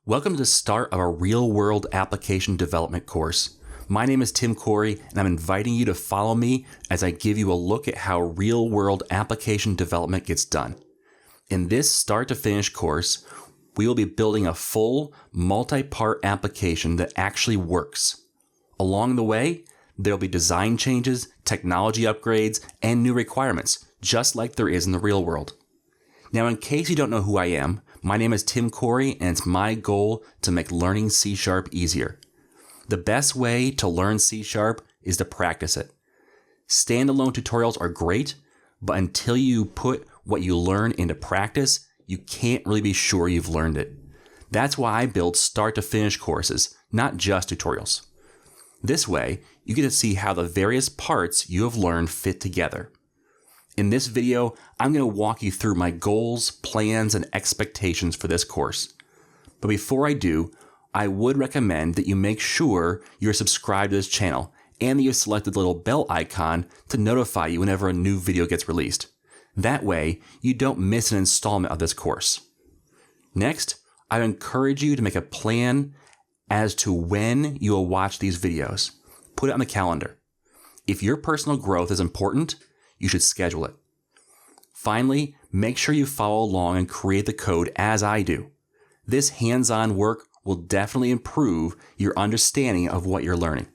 Welcome to the start of a real-world application development course. My name is Tim Corey, and I'm inviting you to follow me as I give you a look at how real-world application development gets done. In this start-to-finish course, we will be building a full, multi-part application that actually works. Along the way, there will be design changes, technology upgrades, and new requirements, just like there is in the real world. Now, in case you don't know who I am, my name is Tim Corey, and it's my goal to make learning C# easier. The best way to learn C# is to practice it. Standalone tutorials are great, but until you put what you learn into practice, you can't really be sure you've learned it. That's why I build start-to-finish courses, not just tutorials. This way, you get to see how the various parts you have learned fit together. In this video, I'm going to walk you through my goals, plans, and expectations for this course. But before I do, I would recommend that you make sure you're subscribed to this channel and that you've selected the little bell icon to notify you whenever a new video gets released. That way, you don't miss an installment of this course. Next, I encourage you to make a plan as to when you will watch these videos. Put it on the calendar. If your personal growth is important, you should schedule it. Finally, make sure you follow along and create the code as I do. This hands-on work will definitely improve your understanding of what you're learning.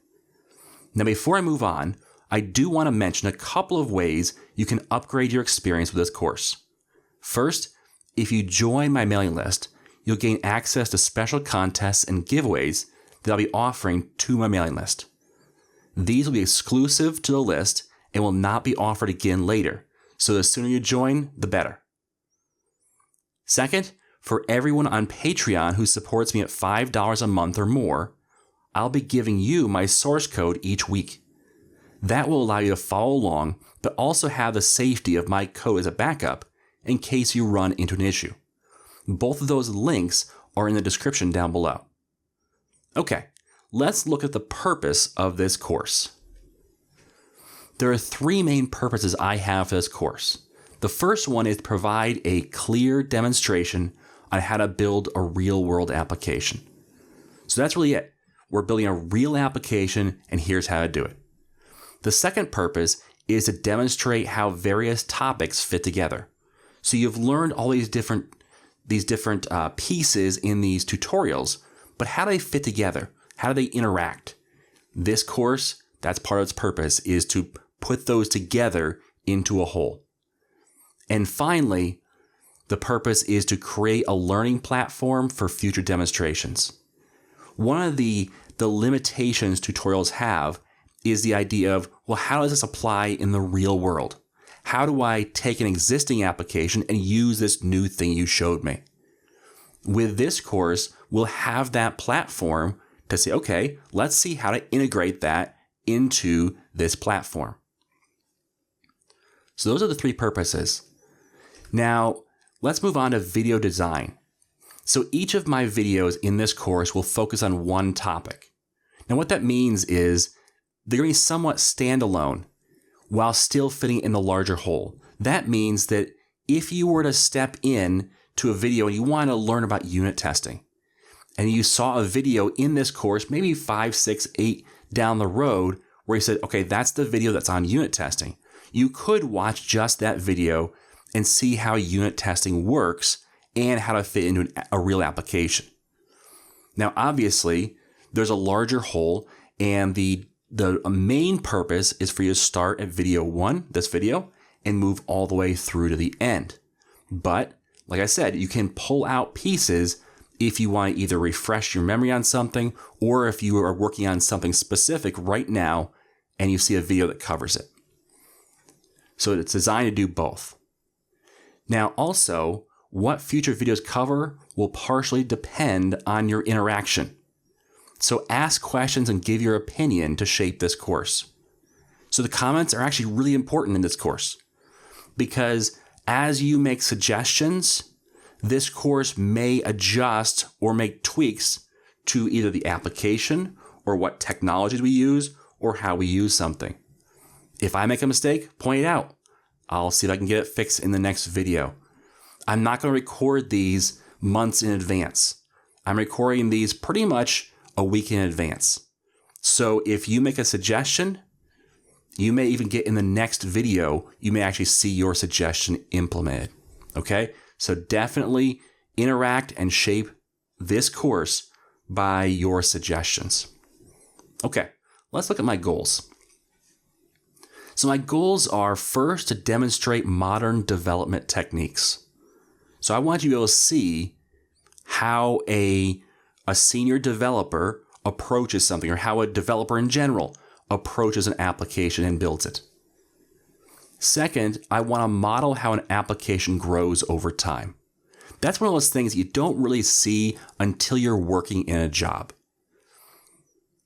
Now, before I move on, I do want to mention a couple of ways you can upgrade your experience with this course. First, if you join my mailing list, you'll gain access to special contests and giveaways that I'll be offering to my mailing list. These will be exclusive to the list and will not be offered again later, so the sooner you join, the better. Second, for everyone on Patreon who supports me at $5 a month or more, I'll be giving you my source code each week. That will allow you to follow along, but also have the safety of my code as a backup in case you run into an issue. Both of those links are in the description down below. Okay, let's look at the purpose of this course. There are three main purposes I have for this course. The first one is to provide a clear demonstration on how to build a real-world application. So that's really it. We're building a real application, and here's how to do it. The second purpose is to demonstrate how various topics fit together. So you've learned all these different pieces in these tutorials, but how do they fit together? How do they interact? This course, that's part of its purpose, is to put those together into a whole. And finally, the purpose is to create a learning platform for future demonstrations. One of the limitations tutorials have is the idea of, well, how does this apply in the real world? How do I take an existing application and use this new thing you showed me? With this course, we'll have that platform to say, okay, let's see how to integrate that into this platform. So those are the three purposes. Now, let's move on to video design. So each of my videos in this course will focus on one topic. Now, what that means is they're going to be somewhat standalone while still fitting in the larger whole. That means that if you were to step in to a video and you want to learn about unit testing, and you saw a video in this course, maybe 5, 6, 8 down the road, where you said, okay, that's the video that's on unit testing. You could watch just that video and see how unit testing works and how to fit into a real application. Now, obviously, there's a larger whole, and the main purpose is for you to start at video 1, this video, and move all the way through to the end. But, like I said, you can pull out pieces if you want to either refresh your memory on something, or if you are working on something specific right now and you see a video that covers it. So it's designed to do both. Now, also, what future videos cover will partially depend on your interaction. So ask questions and give your opinion to shape this course. So the comments are actually really important in this course, because as you make suggestions, this course may adjust or make tweaks to either the application or what technologies we use or how we use something. If I make a mistake, point it out. I'll see if I can get it fixed in the next video. I'm not going to record these months in advance. I'm recording these pretty much a week in advance. So if you make a suggestion, you may even get in the next video, you may actually see your suggestion implemented. Okay? So definitely interact and shape this course by your suggestions. Okay, let's look at my goals. So my goals are first to demonstrate modern development techniques. So I want you to be able to see how a senior developer approaches something, or how a developer in general approaches an application and builds it. Second, I want to model how an application grows over time. That's one of those things you don't really see until you're working in a job.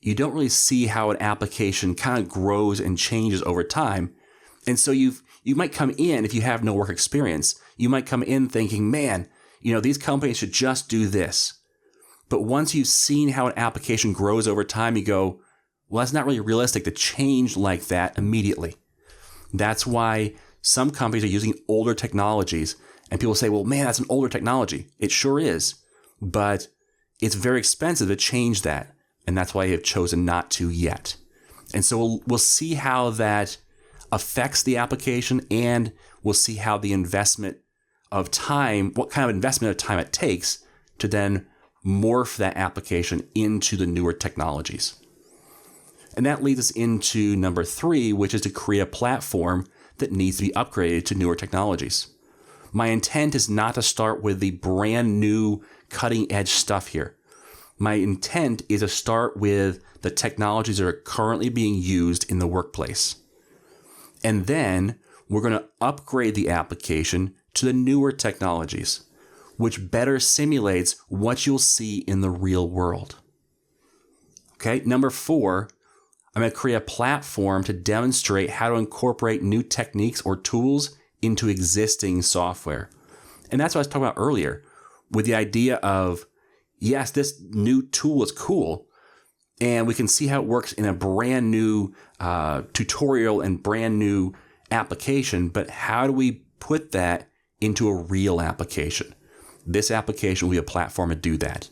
You don't really see how an application kind of grows and changes over time. And so you might come in, if you have no work experience, you might come in thinking, man, these companies should just do this. But once you've seen how an application grows over time, you go, well, that's not really realistic to change like that immediately. That's why some companies are using older technologies. And people say, well, man, that's an older technology. It sure is. But it's very expensive to change that. And that's why they've chosen not to yet. And so we'll see how that affects the application, and we'll see how the investment of time, what kind of investment of time it takes to then morph that application into the newer technologies. And that leads us into number 3, which is to create a platform that needs to be upgraded to newer technologies. My intent is not to start with the brand new cutting edge stuff here. My intent is to start with the technologies that are currently being used in the workplace. And then we're going to upgrade the application to the newer technologies, which better simulates what you'll see in the real world. Okay, number 4, I'm going to create a platform to demonstrate how to incorporate new techniques or tools into existing software. And that's what I was talking about earlier, with the idea of, yes, this new tool is cool, and we can see how it works in a brand new tutorial and brand new application, but how do we put that into a real application? This application will be a platform to do that.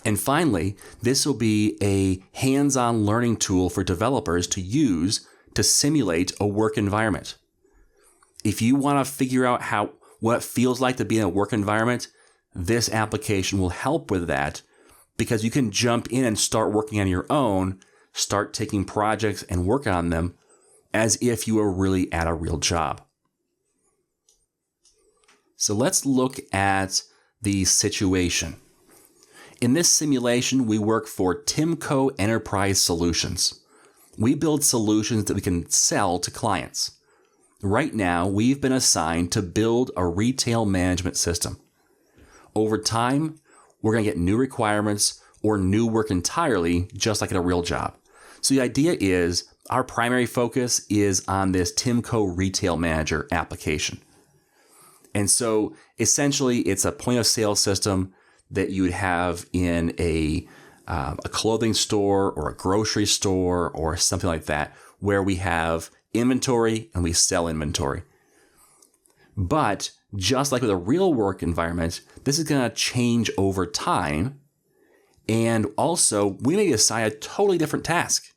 And finally, this will be a hands-on learning tool for developers to use to simulate a work environment. If you want to figure out what it feels like to be in a work environment, this application will help with that, because you can jump in and start working on your own, start taking projects and work on them as if you were really at a real job. So let's look at the situation. In this simulation, we work for TimCo Enterprise Solutions. We build solutions that we can sell to clients. Right now, we've been assigned to build a retail management system. Over time, we're going to get new requirements or new work entirely, just like at a real job. So the idea is our primary focus is on this TimCo Retail Manager application. And so essentially, it's a point of sale system that you would have in a clothing store or a grocery store or something like that, where we have inventory and we sell inventory. But just like with a real work environment, this is going to change over time. And also, we may assign a totally different task.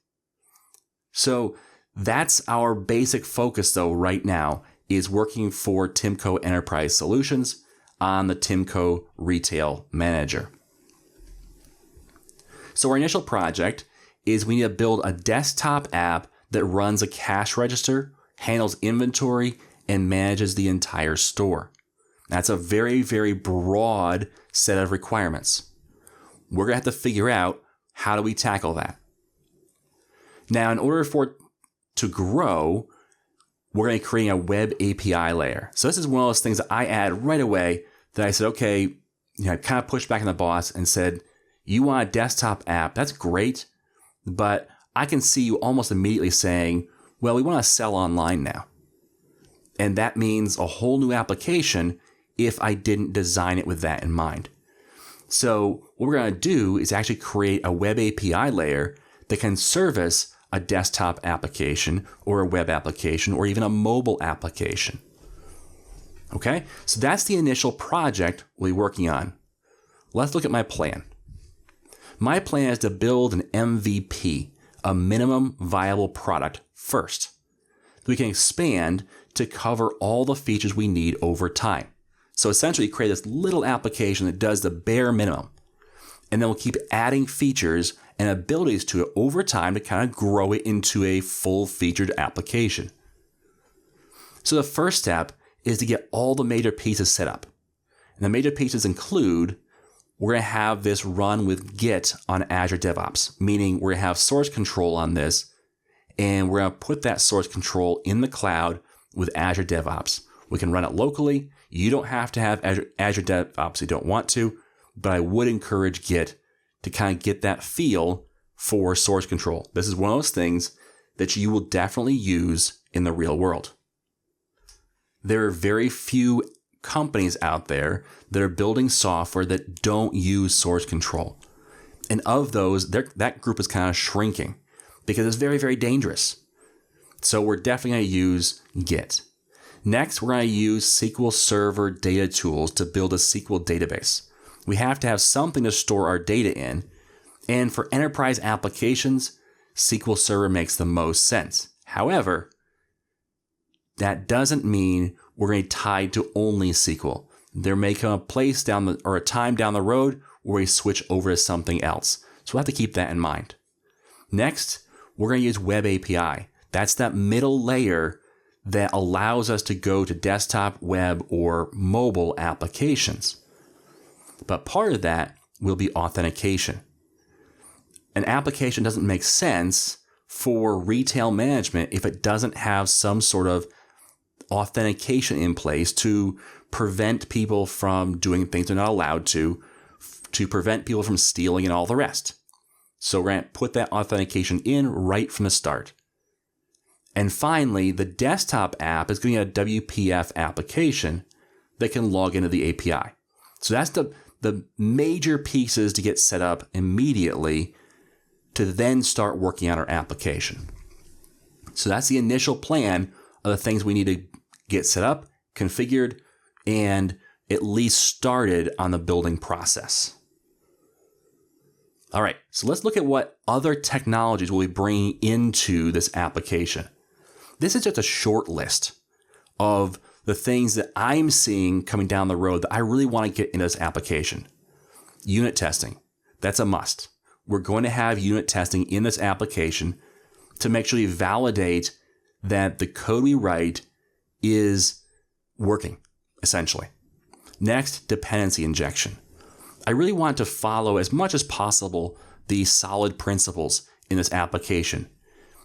So that's our basic focus, though, right now, is working for TimCo Enterprise Solutions on the TimCo Retail Manager. So our initial project is we need to build a desktop app that runs a cash register, handles inventory, and manages the entire store. That's a very, very broad set of requirements. We're going to have to figure out, how do we tackle that? Now, in order for it to grow, we're going to be creating a web API layer. So this is one of those things that I add right away that I said, okay, I kind of pushed back on the boss and said, you want a desktop app, that's great, but I can see you almost immediately saying, well, we want to sell online now. And that means a whole new application if I didn't design it with that in mind. So what we're going to do is actually create a web API layer that can service a desktop application or a web application or even a mobile application. Okay, so that's the initial project we'll be working on. let's look at my plan. My plan is to build an MVP, a minimum viable product, first, so we can expand to cover all the features we need over time. So essentially create this little application that does the bare minimum. And then we'll keep adding features and abilities to it over time to kind of grow it into a full-featured application. So the first step is to get all the major pieces set up. And the major pieces include, we're going to have this run with Git on Azure DevOps, meaning we're going to have source control on this, and we're going to put that source control in the cloud with Azure DevOps. We can run it locally. You don't have to have Azure DevOps if you don't want to, but I would encourage Git to kind of get that feel for source control. This is one of those things that you will definitely use in the real world. There are very few companies out there that are building software that don't use source control. And of those, that group is kind of shrinking because it's very, very dangerous. So we're definitely going to use Git. Next, we're going to use SQL Server data tools to build a SQL database. We have to have something to store our data in. And for enterprise applications, SQL Server makes the most sense. However, that doesn't mean we're going to be tied to only SQL. There may come a place or a time down the road where we switch over to something else. So we'll have to keep that in mind. Next, we're going to use Web API. That's that middle layer that allows us to go to desktop, web, or mobile applications. But part of that will be authentication. An application doesn't make sense for retail management if it doesn't have some sort of authentication in place to prevent people from doing things they're not allowed to prevent people from stealing and all the rest. So we're going to put that authentication in right from the start. And finally, the desktop app is going to be a WPF application that can log into the API. So that's the major pieces to get set up immediately to then start working on our application. So that's the initial plan of the things we need to get set up, configured, and at least started on the building process. All right, so let's look at what other technologies we'll be bringing into this application. This is just a short list of the things that I'm seeing coming down the road that I really want to get into this application. Unit testing, that's a must. We're going to have unit testing in this application to make sure we validate that the code we write is working, essentially. Next, dependency injection. I really want to follow as much as possible the solid principles in this application.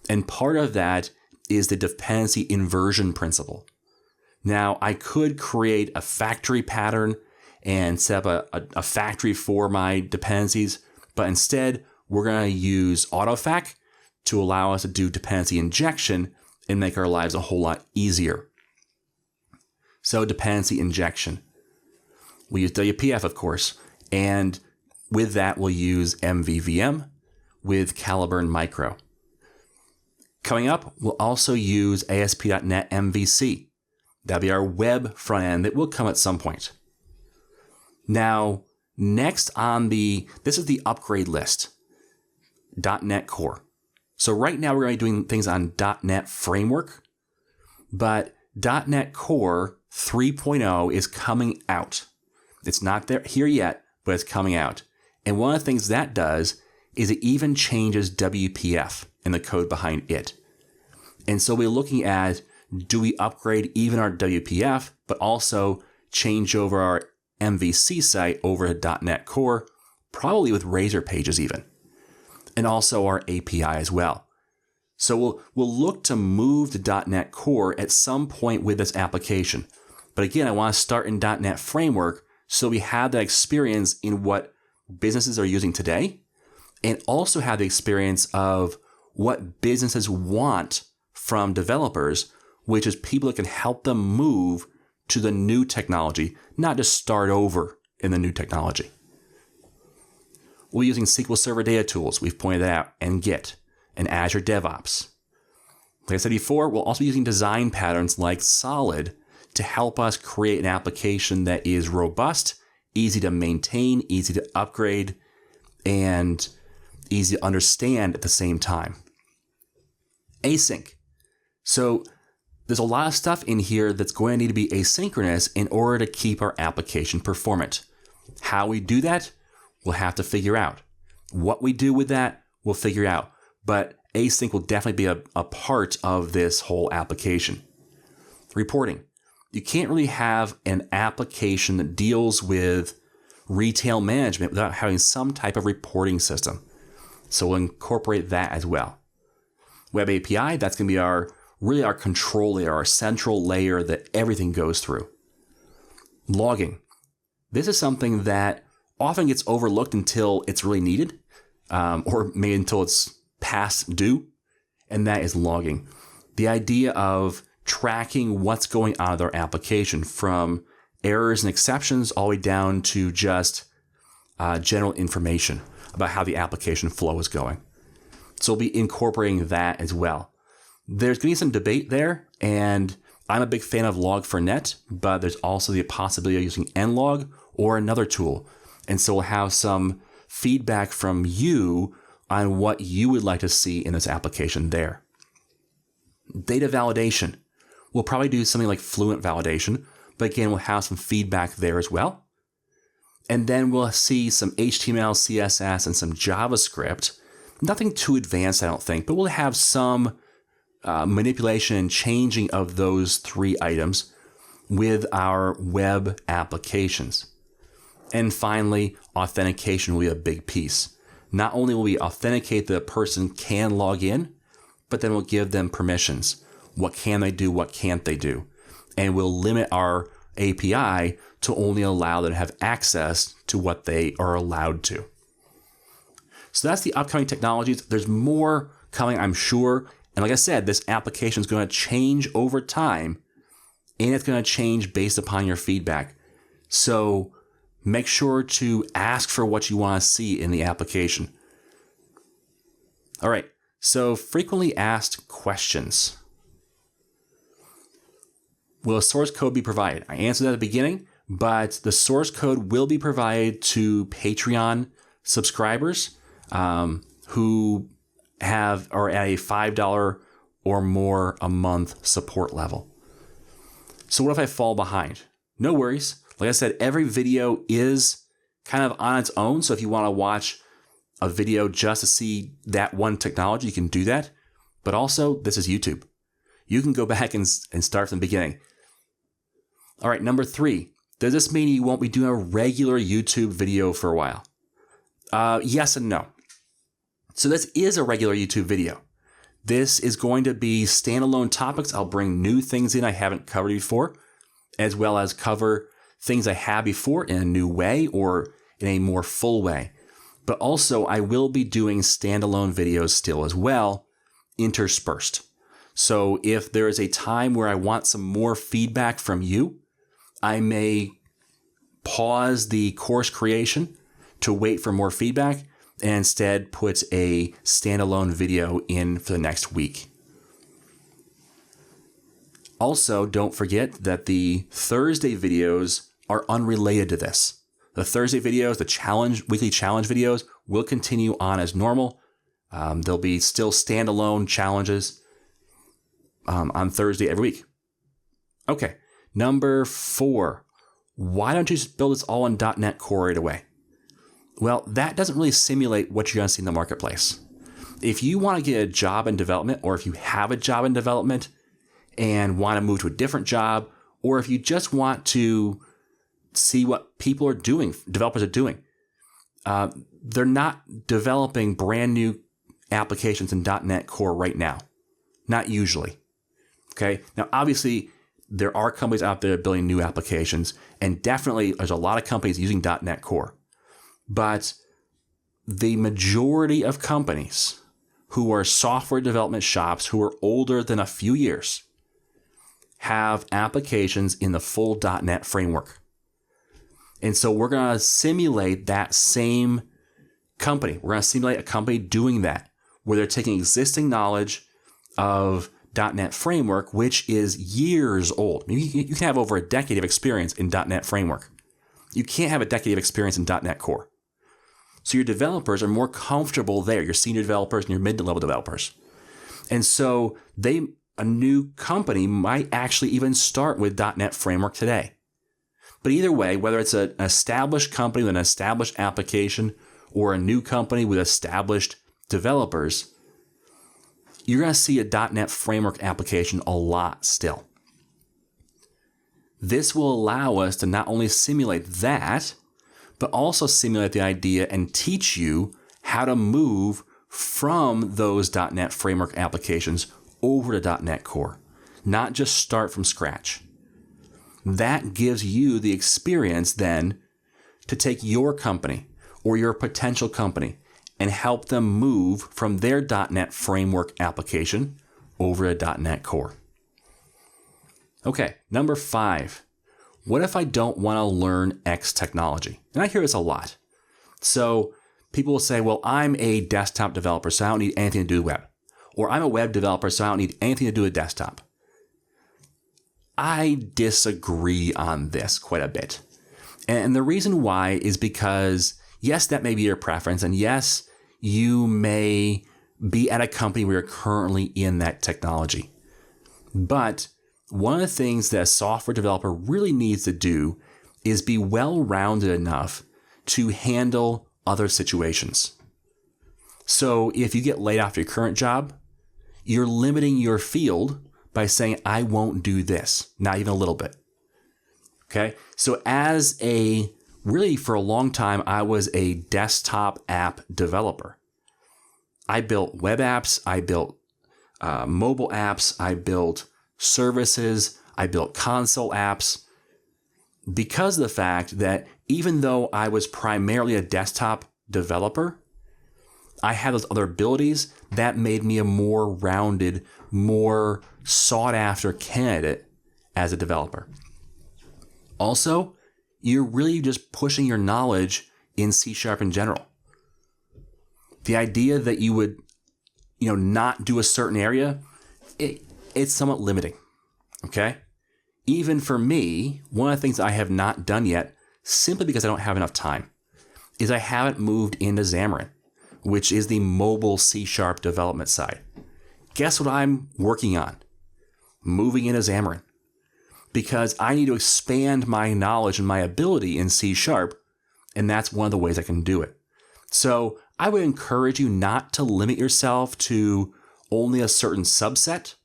And part of that is the dependency inversion principle. Now, I could create a factory pattern and set up a factory for my dependencies, but instead, we're going to use AutoFac to allow us to do dependency injection and make our lives a whole lot easier. So dependency injection. We use WPF, of course, and with that, we'll use MVVM with Caliburn Micro. Coming up, we'll also use ASP.NET MVC. That'll be our web front end that will come at some point. Now, next on this is the upgrade list, .NET Core. So right now we're going to be doing things on .NET Framework, but .NET Core 3.0 is coming out. It's not here yet, but it's coming out. And one of the things that does is it even changes WPF and the code behind it. And so we're looking at, do we upgrade even our WPF, but also change over our MVC site over to .NET Core, probably with Razor pages even, and also our API as well. So we'll look to move to .NET Core at some point with this application. But again, I want to start in .NET Framework so we have that experience in what businesses are using today, and also have the experience of what businesses want from developers, which is people that can help them move to the new technology, not just start over in the new technology. We're using SQL Server data tools, we've pointed that out, and Git, and Azure DevOps. Like I said before, we'll also be using design patterns like Solid to help us create an application that is robust easy to maintain, easy to upgrade, and easy to understand at the same time. Async. So there's a lot of stuff in here that's going to need to be asynchronous in order to keep our application performant. How we do that, we'll have to figure out. What we do with that, we'll figure out. But async will definitely be a part of this whole application. Reporting. You can't really have an application that deals with retail management without having some type of reporting system. So we'll incorporate that as well. Web API, that's going to be our control layer, our central layer that everything goes through. Logging. This is something that often gets overlooked until it's really needed, or maybe until it's past due, and that is logging. The idea of tracking what's going on with our application, from errors and exceptions all the way down to just general information about how the application flow is going. So we'll be incorporating that as well. There's going to be some debate there, and I'm a big fan of Log4Net, but there's also the possibility of using nlog or another tool. And so we'll have some feedback from you on what you would like to see in this application there. Data validation. We'll probably do something like Fluent validation, but again, we'll have some feedback there as well. And then we'll see some HTML, CSS, and some JavaScript. Nothing too advanced, I don't think, but we'll have some manipulation and changing of those three items with our web applications. And finally, authentication will be a big piece. Not only will we authenticate that a person can log in, but then we'll give them permissions. What can they do? What can't they do? And we'll limit our API to only allow them to have access to what they are allowed to. So that's the upcoming technologies. There's more coming, I'm sure. And like I said, this application is going to change over time, and it's going to change based upon your feedback. So make sure to ask for what you want to see in the application. All right, so frequently asked questions. Will a source code be provided? I answered that at the beginning, but the source code will be provided to Patreon subscribers who are at a $5 or more a month support level. So what if I fall behind? No worries. Like I said, every video is kind of on its own. So if you want to watch a video just to see that one technology, you can do that. But also, this is YouTube. You can go back and start from the beginning. All right, number 3. Does this mean you won't be doing a regular YouTube video for a while? Yes and no. So this is a regular YouTube video. This is going to be standalone topics. I'll bring new things in I haven't covered before, as well as cover things I have before in a new way or in a more full way. But also, I will be doing standalone videos still as well, interspersed. So if there is a time where I want some more feedback from you, I may pause the course creation to wait for more feedback and instead put a standalone video in for the next week. Also, don't forget that the Thursday videos are unrelated to this. The Thursday videos, the weekly challenge videos, will continue on as normal. There'll be still standalone challenges on Thursday every week. Okay, number 4. Why don't you just build this all in .NET Core right away? Well, that doesn't really simulate what you're going to see in the marketplace. If you want to get a job in development, or if you have a job in development and want to move to a different job, or if you just want to see what people are doing, developers are doing, they're not developing brand new applications in .NET Core right now. Not usually. Okay. Now, obviously, there are companies out there building new applications, and definitely there's a lot of companies using .NET Core. But the majority of companies who are software development shops who are older than a few years have applications in the full .NET framework. And so we're going to simulate that same company. We're going to simulate a company doing that, where they're taking existing knowledge of .NET framework, which is years old. Maybe you can have over a decade of experience in .NET framework. You can't have a decade of experience in .NET Core. So your developers are more comfortable there, your senior developers and your mid-level developers. And so a new company might actually even start with .NET Framework today. But either way, whether it's an established company with an established application or a new company with established developers, you're going to see a .NET Framework application a lot still. This will allow us to not only simulate that, but also simulate the idea and teach you how to move from those .NET Framework applications over to .NET Core, not just start from scratch. That gives you the experience then to take your company or your potential company and help them move from their .NET Framework application over to .NET Core. Okay, number 5. What if I don't want to learn X technology? And I hear this a lot. So people will say, well, I'm a desktop developer, so I don't need anything to do with web. Or I'm a web developer, so I don't need anything to do with desktop. I disagree on this quite a bit. And the reason why is because, yes, that may be your preference. And yes, you may be at a company where you're currently in that technology. But one of the things that a software developer really needs to do is be well-rounded enough to handle other situations. So if you get laid off your current job, you're limiting your field by saying, I won't do this, not even a little bit. Okay. So really for a long time, I was a desktop app developer. I built web apps. I built mobile apps. I built services. I built console apps because of the fact that even though I was primarily a desktop developer, I had those other abilities that made me a more rounded, more sought after candidate as a developer. Also, you're really just pushing your knowledge in C# in general. The idea that you would, not do a certain area, it's somewhat limiting. Okay? Even for me, one of the things I have not done yet, simply because I don't have enough time, is I haven't moved into Xamarin, which is the mobile C# development side. Guess what I'm working on? Moving into Xamarin. Because I need to expand my knowledge and my ability in C#, and that's one of the ways I can do it. So I would encourage you not to limit yourself to only a certain subset,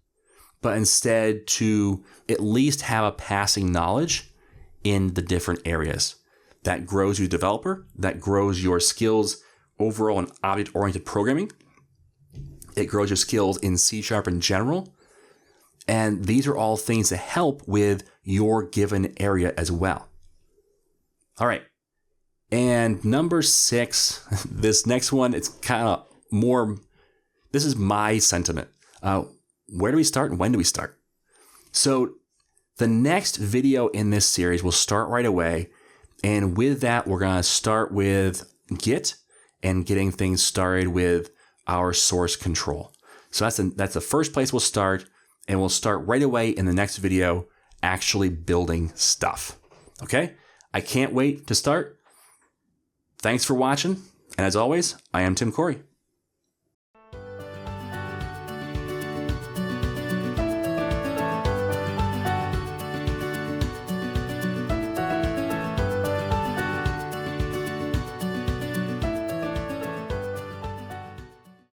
but instead to at least have a passing knowledge in the different areas. That grows you developer, that grows your skills overall in object-oriented programming. It grows your skills in C# in general. And these are all things that help with your given area as well. All right. And number 6, this next one, it's kind of more, this is my sentiment. Where do we start and when do we start? So the next video in this series will start right away. And with that, we're going to start with Git and getting things started with our source control. So that's the first place we'll start. And we'll start right away in the next video actually building stuff. Okay? I can't wait to start. Thanks for watching. And as always, I am Tim Corey.